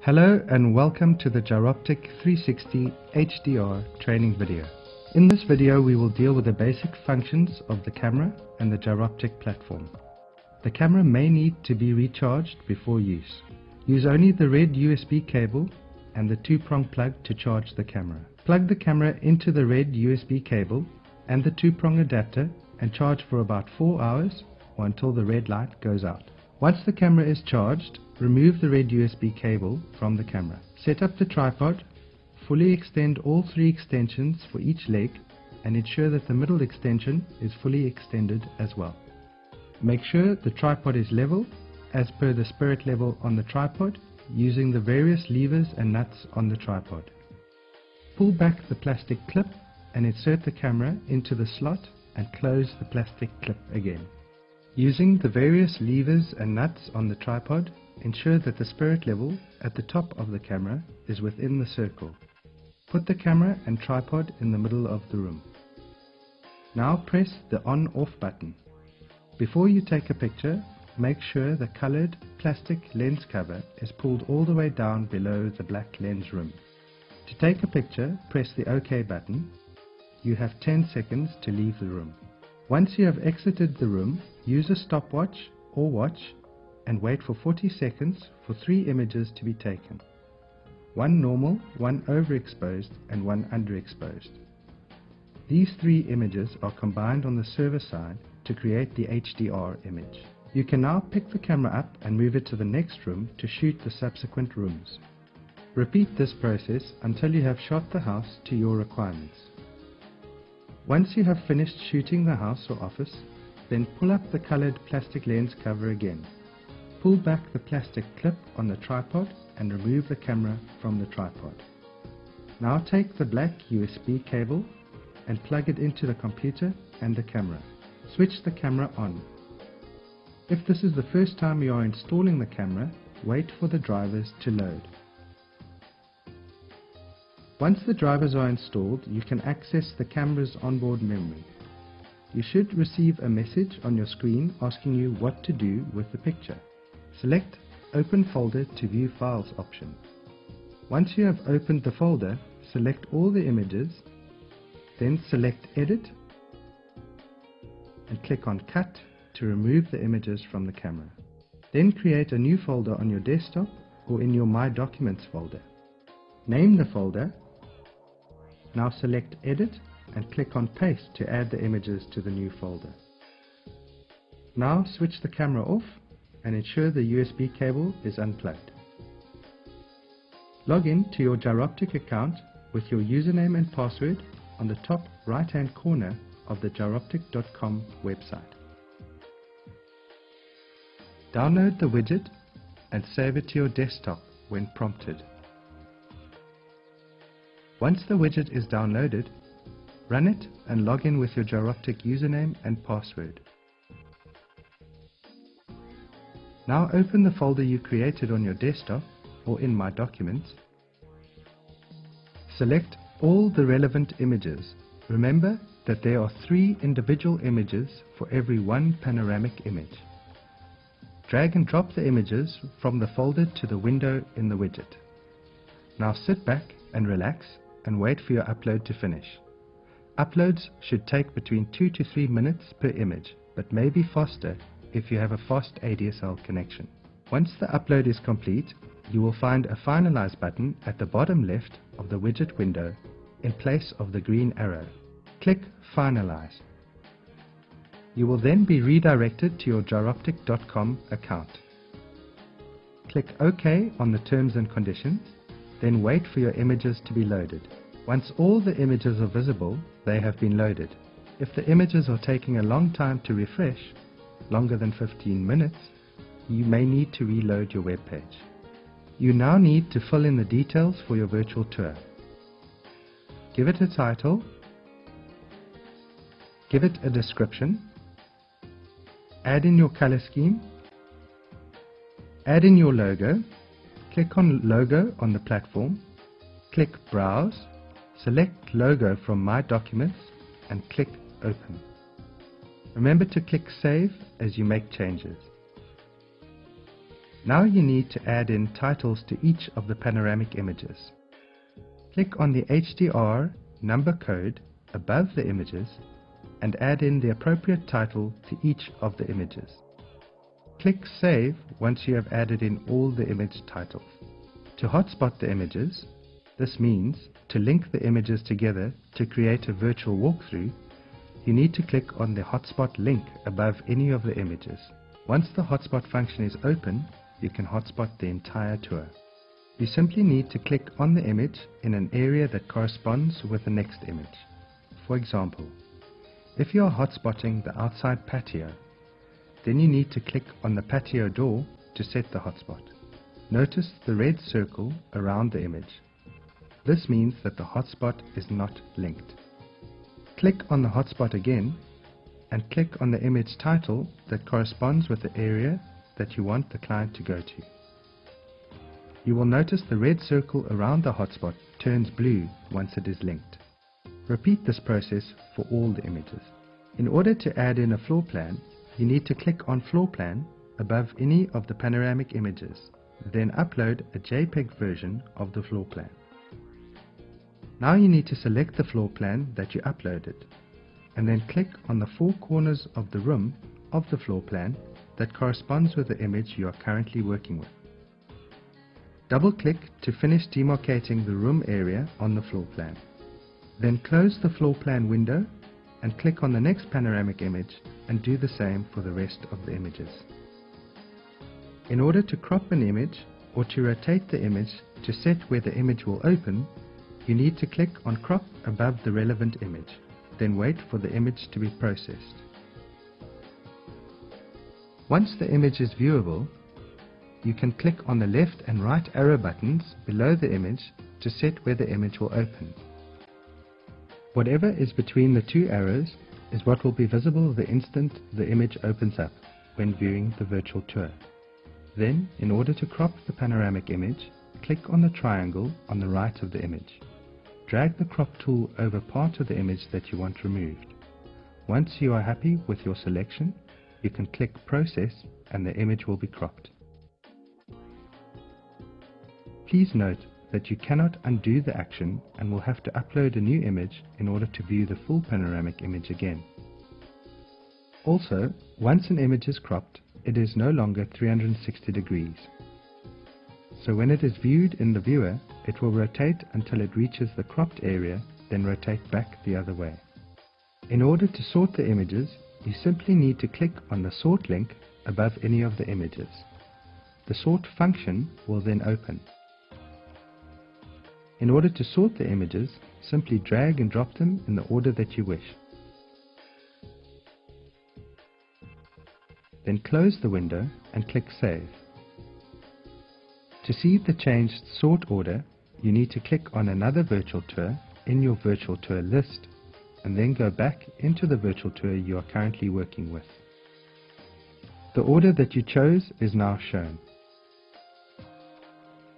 Hello and welcome to the Giroptic 360 HDR training video. In this video we will deal with the basic functions of the camera and the Giroptic platform. The camera may need to be recharged before use. Use only the red USB cable and the 2-prong plug to charge the camera. Plug the camera into the red USB cable and the 2-prong adapter and charge for about 4 hours or until the red light goes out. Once the camera is charged, remove the red USB cable from the camera. Set up the tripod, fully extend all 3 extensions for each leg and ensure that the middle extension is fully extended as well. Make sure the tripod is level as per the spirit level on the tripod using the various levers and nuts on the tripod. Pull back the plastic clip and insert the camera into the slot and close the plastic clip again. Using the various levers and nuts on the tripod, ensure that the spirit level at the top of the camera is within the circle. Put the camera and tripod in the middle of the room. Now press the on-off button. Before you take a picture, make sure the colored plastic lens cover is pulled all the way down below the black lens rim. To take a picture, press the OK button. You have 10 seconds to leave the room. Once you have exited the room, use a stopwatch or watch and wait for 40 seconds for 3 images to be taken. 1 normal, 1 overexposed and 1 underexposed. These 3 images are combined on the server side to create the HDR image. You can now pick the camera up and move it to the next room to shoot the subsequent rooms. Repeat this process until you have shot the house to your requirements. Once you have finished shooting the house or office, then pull up the colored plastic lens cover again. Pull back the plastic clip on the tripod and remove the camera from the tripod. Now take the black USB cable and plug it into the computer and the camera. Switch the camera on. If this is the first time you are installing the camera, wait for the drivers to load. Once the drivers are installed, you can access the camera's onboard memory. You should receive a message on your screen asking you what to do with the picture. Select Open Folder to View Files option. Once you have opened the folder, select all the images, then select Edit and click on Cut to remove the images from the camera. Then create a new folder on your desktop or in your My Documents folder. Name the folder. Now select Edit and click on Paste to add the images to the new folder. Now switch the camera off and ensure the USB cable is unplugged. Log in to your Giroptic account with your username and password on the top right hand corner of the giroptic.com website. Download the widget and save it to your desktop when prompted. Once the widget is downloaded, run it and log in with your Giroptic username and password. Now open the folder you created on your desktop or in My Documents. Select all the relevant images. Remember that there are 3 individual images for every 1 panoramic image. Drag and drop the images from the folder to the window in the widget. Now sit back and relax and wait for your upload to finish. Uploads should take between 2 to 3 minutes per image, but may be faster if you have a fast ADSL connection. Once the upload is complete, you will find a Finalize button at the bottom left of the widget window in place of the green arrow. Click Finalize. You will then be redirected to your Giroptic.com account. Click OK on the terms and conditions, then wait for your images to be loaded. Once all the images are visible, they have been loaded. If the images are taking a long time to refresh, longer than 15 minutes, you may need to reload your web page. You now need to fill in the details for your virtual tour. Give it a title, give it a description, add in your color scheme, add in your logo, click on Logo on the platform, click Browse, select Logo from My Documents and click Open. Remember to click Save as you make changes. Now you need to add in titles to each of the panoramic images. Click on the HDR number code above the images and add in the appropriate title to each of the images. Click Save once you have added in all the image titles. To hotspot the images, this means to link the images together to create a virtual walkthrough, you need to click on the hotspot link above any of the images. Once the hotspot function is open, you can hotspot the entire tour. You simply need to click on the image in an area that corresponds with the next image. For example, if you are hotspotting the outside patio, then you need to click on the patio door to set the hotspot. Notice the red circle around the image. This means that the hotspot is not linked. Click on the hotspot again and click on the image title that corresponds with the area that you want the client to go to. You will notice the red circle around the hotspot turns blue once it is linked. Repeat this process for all the images. In order to add in a floor plan, you need to click on Floor Plan above any of the panoramic images, then upload a JPEG version of the floor plan. Now you need to select the floor plan that you uploaded, and then click on the four corners of the room of the floor plan that corresponds with the image you are currently working with. Double-click to finish demarcating the room area on the floor plan. Then close the floor plan window and click on the next panoramic image and do the same for the rest of the images. In order to crop an image or to rotate the image to set where the image will open, you need to click on Crop above the relevant image, then wait for the image to be processed. Once the image is viewable, you can click on the left and right arrow buttons below the image to set where the image will open. Whatever is between the two arrows is what will be visible the instant the image opens up when viewing the virtual tour. Then, in order to crop the panoramic image, click on the triangle on the right of the image. Drag the crop tool over part of the image that you want removed. Once you are happy with your selection, you can click Process and the image will be cropped. Please note that you cannot undo the action and will have to upload a new image in order to view the full panoramic image again. Also, once an image is cropped, it is no longer 360 degrees. So when it is viewed in the viewer, it will rotate until it reaches the cropped area, then rotate back the other way. In order to sort the images, you simply need to click on the sort link above any of the images. The sort function will then open. In order to sort the images, simply drag and drop them in the order that you wish. Then close the window and click Save. To see the changed sort order, you need to click on another virtual tour in your virtual tour list and then go back into the virtual tour you are currently working with. The order that you chose is now shown.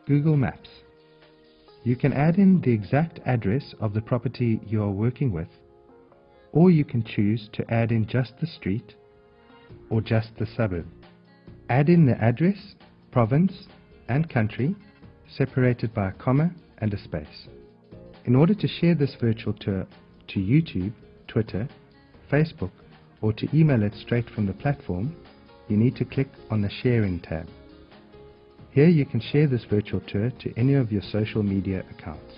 Google Maps. You can add in the exact address of the property you are working with, or you can choose to add in just the street or just the suburb. Add in the address, province and country separated by a comma and a space. In order to share this virtual tour to YouTube, Twitter, Facebook or to email it straight from the platform, you need to click on the Sharing tab. Here you can share this virtual tour to any of your social media accounts.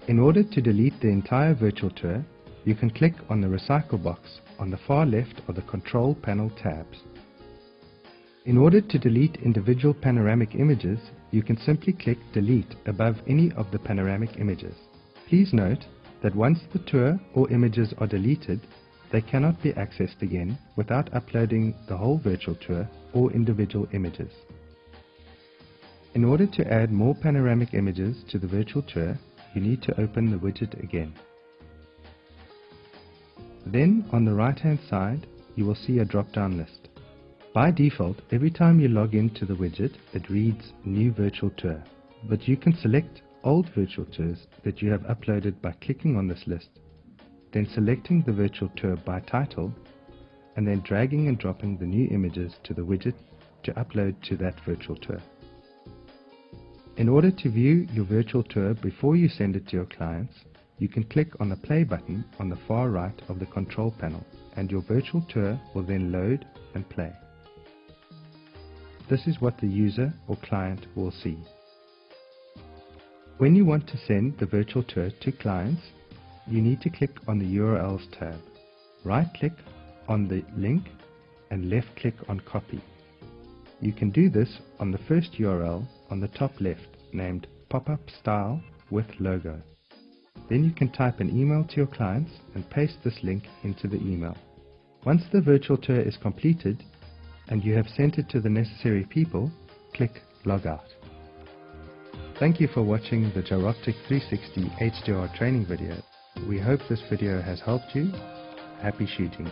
In order to delete the entire virtual tour, you can click on the Recycle box on the far left of the Control Panel tabs. In order to delete individual panoramic images, you can simply click Delete above any of the panoramic images. Please note that once the tour or images are deleted, they cannot be accessed again without uploading the whole virtual tour or individual images. In order to add more panoramic images to the virtual tour, you need to open the widget again. Then, on the right-hand side, you will see a drop-down list. By default, every time you log into the widget, it reads New Virtual Tour, but you can select old virtual tours that you have uploaded by clicking on this list, then selecting the virtual tour by title, and then dragging and dropping the new images to the widget to upload to that virtual tour. In order to view your virtual tour before you send it to your clients, you can click on the play button on the far right of the control panel, and your virtual tour will then load and play. This is what the user or client will see. When you want to send the virtual tour to clients, you need to click on the URLs tab. Right-click on the link and left-click on copy. You can do this on the first URL on the top left, named Pop-up Style with Logo. Then you can type an email to your clients and paste this link into the email. Once the virtual tour is completed and you have sent it to the necessary people, click Log Out. Thank you for watching the Giroptic 360 HDR training video. We hope this video has helped you. Happy shooting!